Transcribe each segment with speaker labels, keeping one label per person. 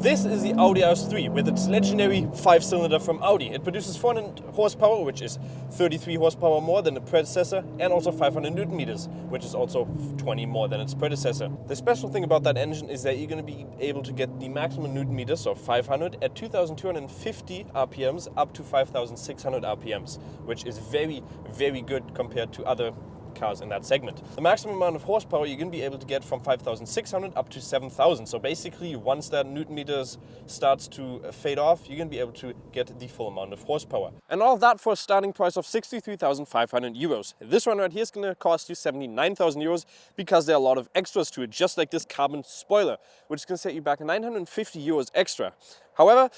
Speaker 1: This is the Audi RS3 with its legendary 5-cylinder from Audi. It produces 400 horsepower, which is 33 horsepower more than the predecessor, and also 500 Newton meters, which is also 20 more than its predecessor. The special thing about that engine is that you're going to be able to get the maximum Newton meters, so 500, at 2,250 RPMs up to 5,600 RPMs, which is very, very good compared to other cars in that segment. The maximum amount of horsepower you're going to be able to get from 5,600 up to 7,000. So basically, once that Newton meters starts to fade off, you're going to be able to get the full amount of horsepower. And all of that for a starting price of 63,500 euros. This one right here is going to cost you 79,000 euros because there are a lot of extras to it, just like this carbon spoiler, which is going to set you back 950 euros extra. However,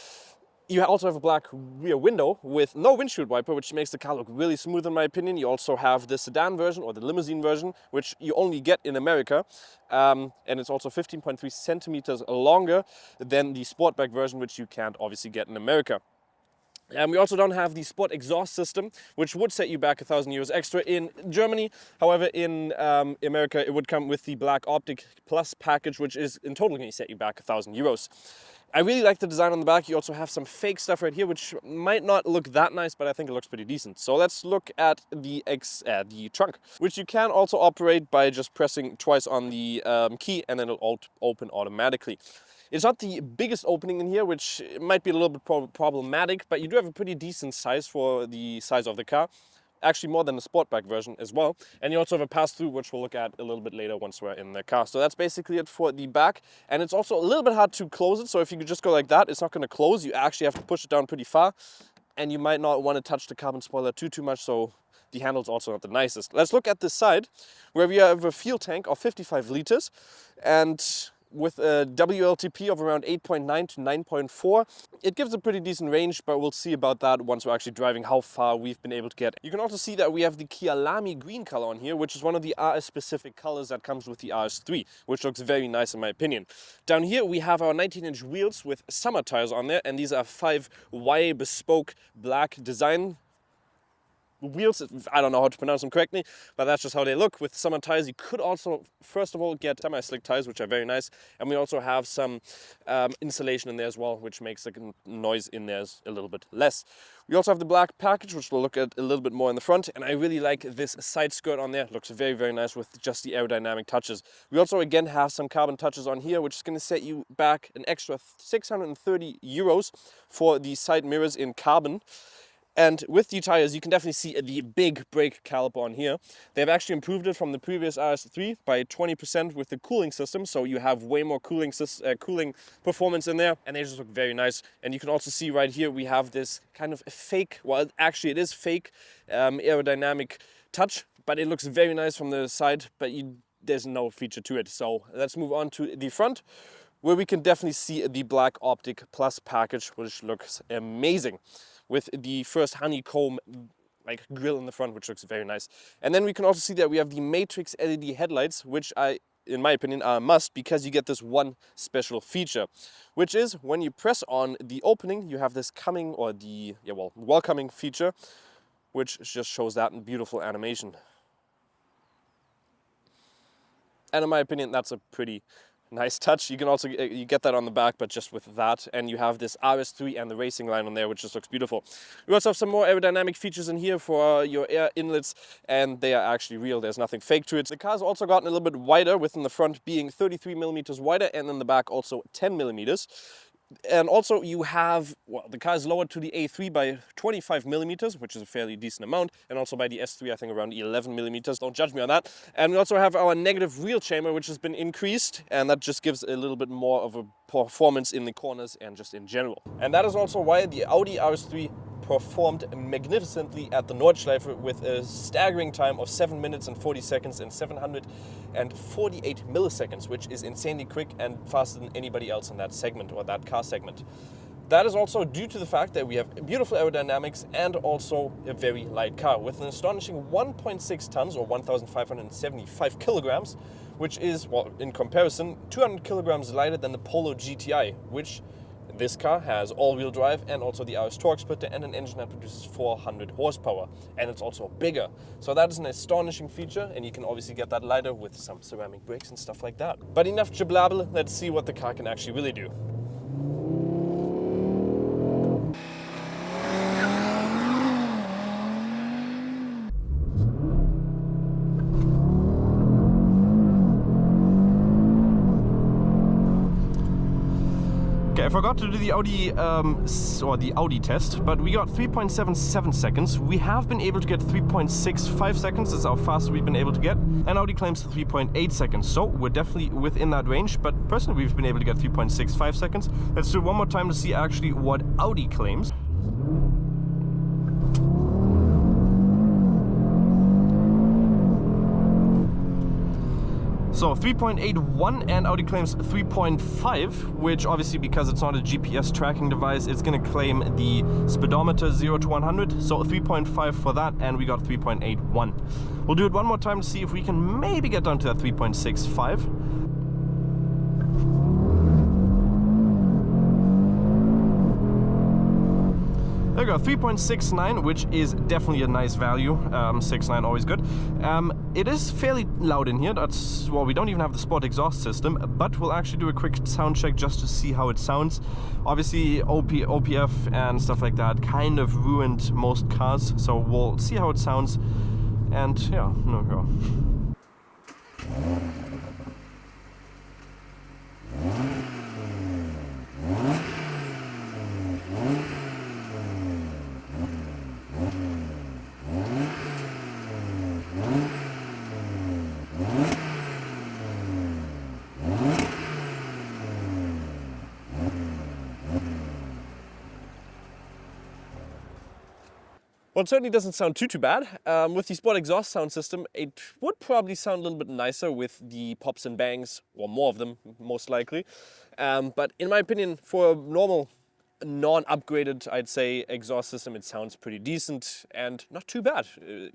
Speaker 1: you also have a black rear window with no windshield wiper, which makes the car look really smooth in my opinion. You also have the sedan version or the limousine version, which you only get in America. And it's also 15.3 centimeters longer than the Sportback version, which you can't obviously get in America. We also don't have the Sport exhaust system, which would set you back 1,000 euros extra in Germany. However, in America, it would come with the Black Optic Plus package, which is in total going to set you back 1,000 euros. I really like the design on the back. You also have some fake stuff right here, which might not look that nice, but I think it looks pretty decent. So let's look at the trunk, which you can also operate by just pressing twice on the key, and then it'll open automatically. It's not the biggest opening in here, which might be a little bit problematic, but you do have a pretty decent size for the size of the car. Actually more than the Sportback version as well. And you also have a pass-through, which we'll look at a little bit later once we're in the car. So that's basically it for the back. And it's also a little bit hard to close it. So if you could just go like that, it's not going to close. You actually have to push it down pretty far. And you might not want to touch the carbon spoiler too much. So the handle's also not the nicest. Let's look at this side, where we have a fuel tank of 55 liters. And with a WLTP of around 8.9 to 9.4. It gives a pretty decent range, but we'll see about that once we're actually driving, how far we've been able to get. You can also see that we have the Kia Lamy green color on here, which is one of the RS specific colors that comes with the RS3, which looks very nice in my opinion. Down here we have our 19-inch wheels with summer tires on there, and these are 5Y bespoke black design wheels. I don't know how to pronounce them correctly, but that's just how they look. With summer tires, you could also, first of all, get semi-slick tires, which are very nice. And we also have some insulation in there as well, which makes the noise in there a little bit less. We also have the black package, which we'll look at a little bit more in the front. And I really like this side skirt on there. It looks very, very nice with just the aerodynamic touches. We also, again, have some carbon touches on here, which is going to set you back an extra 630 euros for the side mirrors in carbon. And with the tires, you can definitely see the big brake caliper on here. They've actually improved it from the previous RS3 by 20% with the cooling system. So you have way more cooling performance in there, and they just look very nice. And you can also see right here, we have this kind of fake, well, actually it is fake aerodynamic touch, but it looks very nice from the side, but there's no feature to it. So let's move on to the front, where we can definitely see the Black Optic Plus package, which looks amazing, with the first honeycomb grille in the front, which looks very nice. And then we can also see that we have the Matrix LED headlights, which in my opinion, are a must, because you get this one special feature, which is when you press on the opening, you have this welcoming feature, which just shows that in beautiful animation. And in my opinion, that's a pretty nice touch. You can also get that on the back, but just with that. And you have this RS3 and the racing line on there, which just looks beautiful. We also have some more aerodynamic features in here for your air inlets, and they are actually real. There's nothing fake to it. The car's also gotten a little bit wider, with in the front being 33 millimeters wider, and in the back also 10 millimeters. And also you have, the car is lowered to the A3 by 25 millimeters, which is a fairly decent amount, and also by the S3, I think around 11 millimeters. Don't judge me on that. And we also have our negative wheel chamber, which has been increased, and that just gives a little bit more of a performance in the corners and just in general. And that is also why the Audi RS3 performed magnificently at the Nordschleife with a staggering time of 7 minutes and 40 seconds and 748 milliseconds, which is insanely quick and faster than anybody else in that segment, or that car segment. That is also due to the fact that we have beautiful aerodynamics and also a very light car with an astonishing 1.6 tons or 1,575 kilograms, which is, in comparison, 200 kilograms lighter than the Polo GTI, which this car has all-wheel drive and also the RS torque splitter and an engine that produces 400 horsepower. And it's also bigger. So that is an astonishing feature, and you can obviously get that lighter with some ceramic brakes and stuff like that. But enough jablabble, let's see what the car can actually really do. Okay, I forgot to do the Audi or the Audi test, but we got 3.77 seconds. We have been able to get 3.65 seconds. That's how fast we've been able to get. And Audi claims 3.8 seconds. So we're definitely within that range, but personally we've been able to get 3.65 seconds. Let's do it one more time to see actually what Audi claims. So 3.81 and Audi claims 3.5, which obviously because it's not a GPS tracking device, it's going to claim the speedometer 0 to 100. So 3.5 for that, and we got 3.81. We'll do it one more time to see if we can maybe get down to that 3.65. There we go, 3.69, which is definitely a nice value. 6.9, always good. It is fairly loud in here. That's, well, we don't even have the Sport exhaust system, but we'll actually do a quick sound check just to see how it sounds. Obviously, OPF and stuff like that kind of ruined most cars, so we'll see how it sounds. And yeah, no, go. Well, it certainly doesn't sound too bad. With the Sport exhaust sound system, it would probably sound a little bit nicer with the pops and bangs, or more of them, most likely. But in my opinion, for a normal, non-upgraded, I'd say, exhaust system, it sounds pretty decent and not too bad,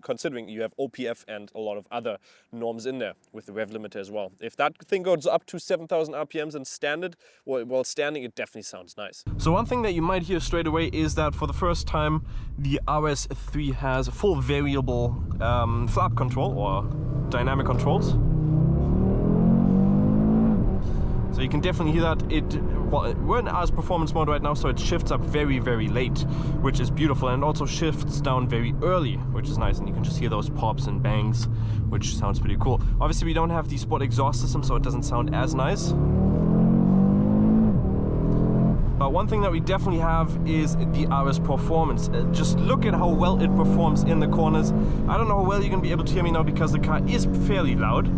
Speaker 1: considering you have OPF and a lot of other norms in there, with the rev limiter as well. If that thing goes up to 7,000 RPMs and standard, while standing, it definitely sounds nice. So one thing that you might hear straight away is that for the first time, the RS3 has a full variable flap control, or dynamic controls. So you can definitely hear that. Well, we're in RS performance mode right now, so it shifts up very, very late, which is beautiful, and it also shifts down very early, which is nice, and you can just hear those pops and bangs, which sounds pretty cool. Obviously, we don't have the Sport exhaust system, so it doesn't sound as nice. But one thing that we definitely have is the RS performance. Just look at how well it performs in the corners. I don't know how well you're going to be able to hear me now because the car is fairly loud,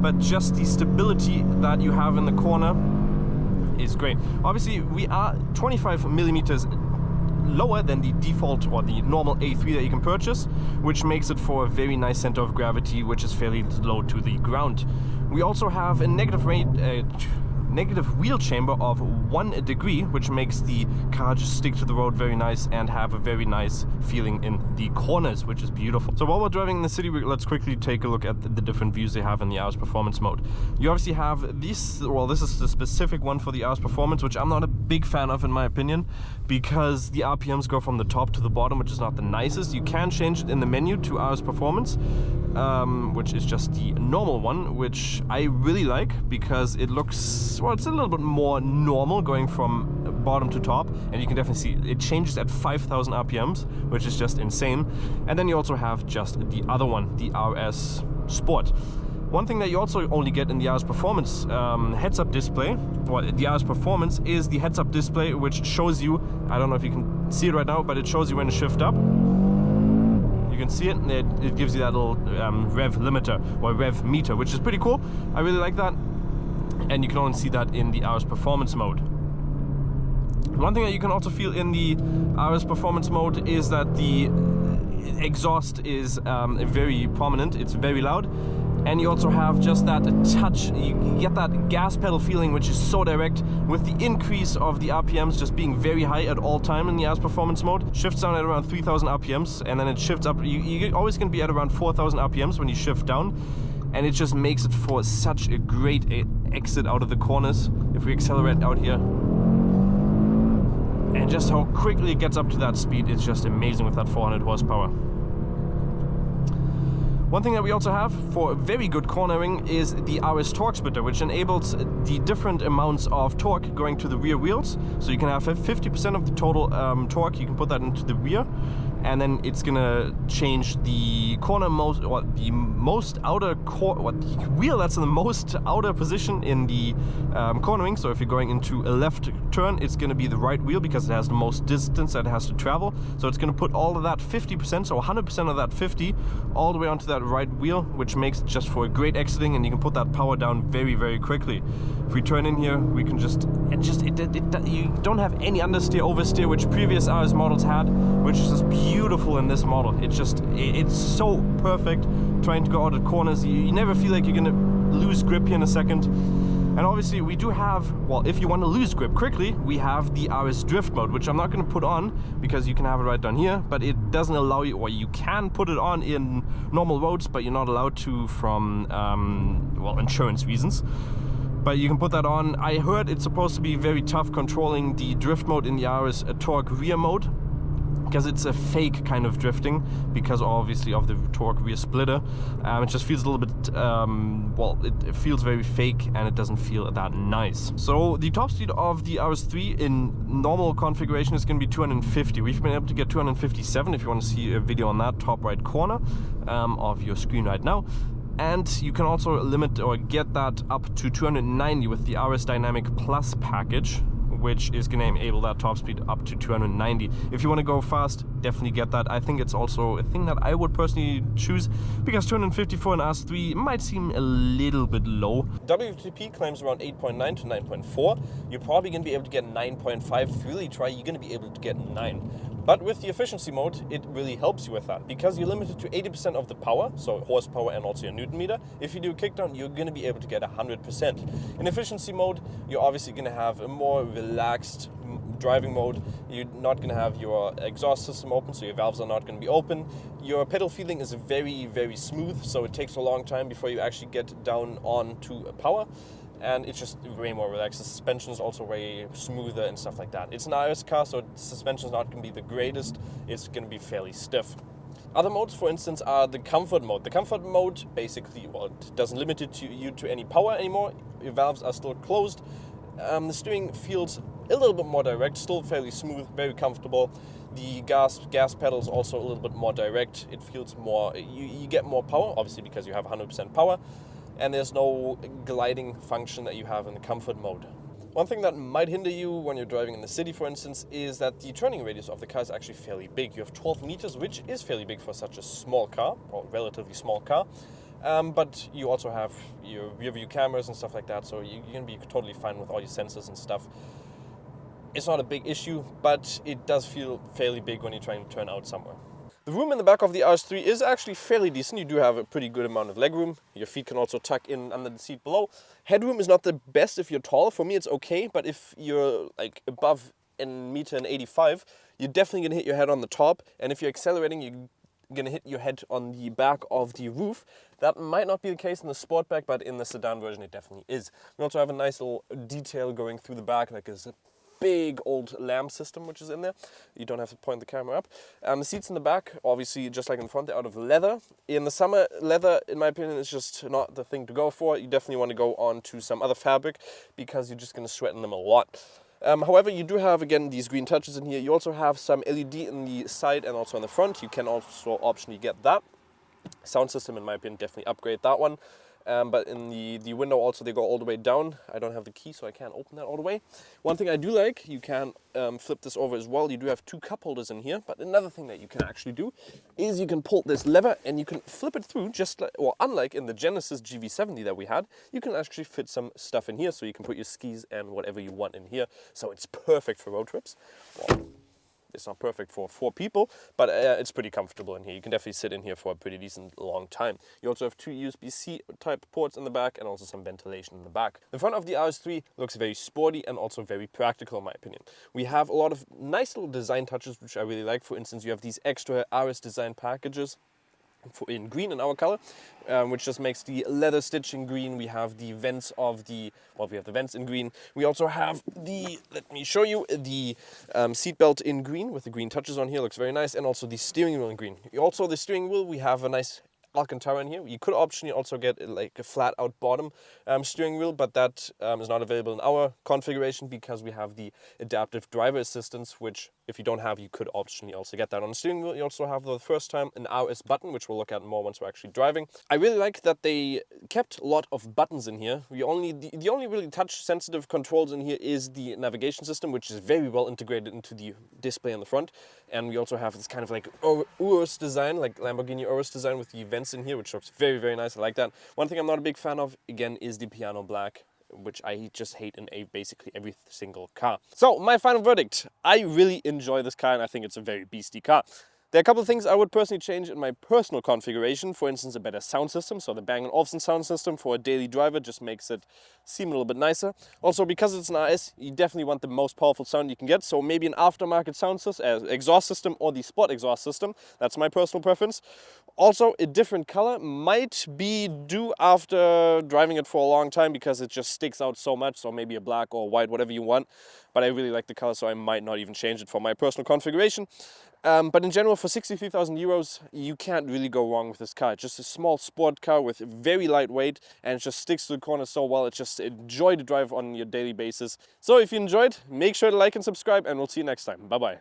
Speaker 1: but just the stability that you have in the corner is great. Obviously, we are 25 millimeters lower than the default or the normal A3 that you can purchase, which makes it for a very nice center of gravity, which is fairly low to the ground. We also have a negative wheel chamber of 1 degree, which makes the car just stick to the road very nice and have a very nice feeling in the corners, which is beautiful. So while we're driving in the city, let's quickly take a look at the different views they have in the RS Performance mode. You obviously have this, well, this is the specific one for the RS Performance, which I'm not a big fan of in my opinion, because the RPMs go from the top to the bottom, which is not the nicest. You can change it in the menu to RS Performance, which is just the normal one, which I really like because it looks, well, it's a little bit more normal going from bottom to top, and you can definitely see it changes at 5,000 RPMs, which is just insane. And then you also have just the other one, the RS Sport. One thing that you also only get in the RS Performance heads-up display, well, the RS Performance, is the heads-up display, which shows you, I don't know if you can see it right now, but it shows you when to shift up. You can see it, and it gives you that little rev limiter or rev meter, which is pretty cool. I really like that, and you can only see that in the RS Performance mode. One thing that you can also feel in the RS Performance mode is that the exhaust is very prominent, it's very loud, and you also have just that touch, you get that gas pedal feeling, which is so direct, with the increase of the RPMs just being very high at all time in the RS Performance mode. Shifts down at around 3,000 RPMs, and then it shifts up. You're always going to be at around 4,000 RPMs when you shift down, and it just makes it for such a great exit out of the corners. If we accelerate out here, and just how quickly it gets up to that speed, it's just amazing with that 400 horsepower. One thing that we also have for very good cornering is the RS torque splitter, which enables the different amounts of torque going to the rear wheels. So you can have 50% of the total torque, you can put that into the rear, and then it's gonna change the corner most, or the most outer the wheel that's in the most outer position in the cornering. So if you're going into a left turn, it's gonna be the right wheel because it has the most distance that it has to travel. So it's gonna put all of that 50%, so 100% of that 50, all the way onto that right wheel, which makes it just for a great exiting, and you can put that power down very, very quickly. If we turn in here, we can you don't have any understeer, oversteer, which previous RS models had, which is just beautiful in this model. It's so perfect trying to go out of corners. You never feel like you're gonna lose grip here in a second. And obviously we do have, well, if you want to lose grip quickly, we have the RS drift mode, which I'm not going to put on because you can have it right down here, but it doesn't allow you, or you can put it on in normal roads, but you're not allowed to from, well, insurance reasons. But you can put that on. I heard it's supposed to be very tough controlling the drift mode in the RS torque rear mode, because it's a fake kind of drifting, because obviously of the torque rear splitter. It just feels a little bit, well, it feels very fake, and it doesn't feel that nice. So the top speed of the RS3 in normal configuration is going to be 250. We've been able to get 257 if you want to see a video on that top right corner of your screen right now. And you can also limit or get that up to 290 with the RS Dynamic Plus package, which is going to enable that top speed up to 290. If you want to go fast, definitely get that. I think it's also a thing that I would personally choose, because 254 in RS3 might seem a little bit low. WLTP claims around 8.9 to 9.4. You're probably going to be able to get 9.5. If you really try, you're going to be able to get 9. But with the efficiency mode, it really helps you with that, because you're limited to 80% of the power, so horsepower and also your Newton meter. If you do a kickdown, you're going to be able to get 100%. In efficiency mode, you're obviously going to have a more relaxed driving mode. You're not going to have your exhaust system open, so your valves are not going to be open. Your pedal feeling is very, very smooth, so it takes a long time before you actually get down on to power. And it's just way more relaxed. The suspension is also way smoother and stuff like that. It's an RS car, so the suspension is not going to be the greatest. It's going to be fairly stiff. Other modes, for instance, are the comfort mode. The comfort mode basically, well, it doesn't limit you to any power anymore. Your valves are still closed. The steering feels a little bit more direct, still fairly smooth, very comfortable. The gas pedal is also a little bit more direct. It feels more, you get more power, obviously, because you have 100% power. And there's no gliding function that you have in the comfort mode. One thing that might hinder you when you're driving in the city, for instance, is that the turning radius of the car is actually fairly big. You have 12 meters, which is fairly big for such a small car, or relatively small car. But you also have your rear view cameras and stuff like that, so you're going to be totally fine with all your sensors and stuff. It's not a big issue, but it does feel fairly big when you're trying to turn out somewhere. The room in the back of the RS3 is actually fairly decent. You do have a pretty good amount of legroom. Your feet can also tuck in under the seat below. Headroom is not the best if you're tall. For me, it's okay, but if you're like above a meter and 85, you're definitely gonna hit your head on the top. And if you're accelerating, you're gonna hit your head on the back of the roof. That might not be the case in the Sportback, but in the sedan version, it definitely is. We also have a nice little detail going through the back, like a big old lamp system which is in there. You don't have to point the camera up. The seats in the back, obviously just like in the front, they're out of leather. In the summer, leather, in my opinion, is just not the thing to go for. You definitely want to go on to some other fabric, because you're just going to sweat in them a lot. However, you do have, again, these green touches in here. You also have some LED in the side and also on the front. You can also optionally get that. Sound system, in my opinion, definitely upgrade that one. But in the window also, they go all the way down. I don't have the key, so I can't open that all the way. One thing I do like, you can flip this over as well. You do have two cup holders in here, but another thing that you can actually do is you can pull this lever and you can flip it through, just like, or unlike in the Genesis GV70 that we had, you can actually fit some stuff in here, so you can put your skis and whatever you want in here. So it's perfect for road trips. Well, it's not perfect for 4 people, but it's pretty comfortable in here. You can definitely sit in here for a pretty decent long time. You also have 2 USB-C type ports in the back and also some ventilation in the back. The front of the RS3 looks very sporty and also very practical, in my opinion. We have a lot of nice little design touches, which I really like. For instance, you have these extra RS design packages in green, in our color, which just makes the leather stitching green. We have the vents of the, well, we have the vents in green. We also have the, let me show you, the seatbelt in green with the green touches on here, looks very nice, and also the steering wheel in green. Also, the steering wheel, we have a nice Alcantara in here. You could optionally also get like a flat out bottom steering wheel, but that is not available in our configuration because we have the adaptive driver assistance, which if you don't have, you could optionally also get that on the steering wheel. You also have the first time an RS button, which we'll look at more once we're actually driving. I really like that they kept a lot of buttons in here. The only really touch sensitive controls in here is the navigation system, which is very well integrated into the display on the front. And we also have this kind of like Urus design, like Lamborghini Urus design with the vents in here, which looks very, very nice. I like that. One thing I'm not a big fan of, again, is the piano black, which I just hate in basically every single car. So my final verdict, I really enjoy this car and I think it's a very beastie car. There are a couple of things I would personally change in my personal configuration. For instance, a better sound system. So the Bang & Olufsen sound system for a daily driver just makes it seem a little bit nicer. Also, because it's an RS, you definitely want the most powerful sound you can get. So maybe an aftermarket sound system, exhaust system, or the Sport exhaust system. That's my personal preference. Also, a different color might be due after driving it for a long time because it just sticks out so much. So maybe a black or white, whatever you want. But I really like the color, so I might not even change it for my personal configuration. But in general, for 63,000 euros, you can't really go wrong with this car. It's just a small sport car with very lightweight, and it just sticks to the corner so well. It's just a joy to drive on your daily basis. So if you enjoyed, make sure to like and subscribe, and we'll see you next time. Bye-bye.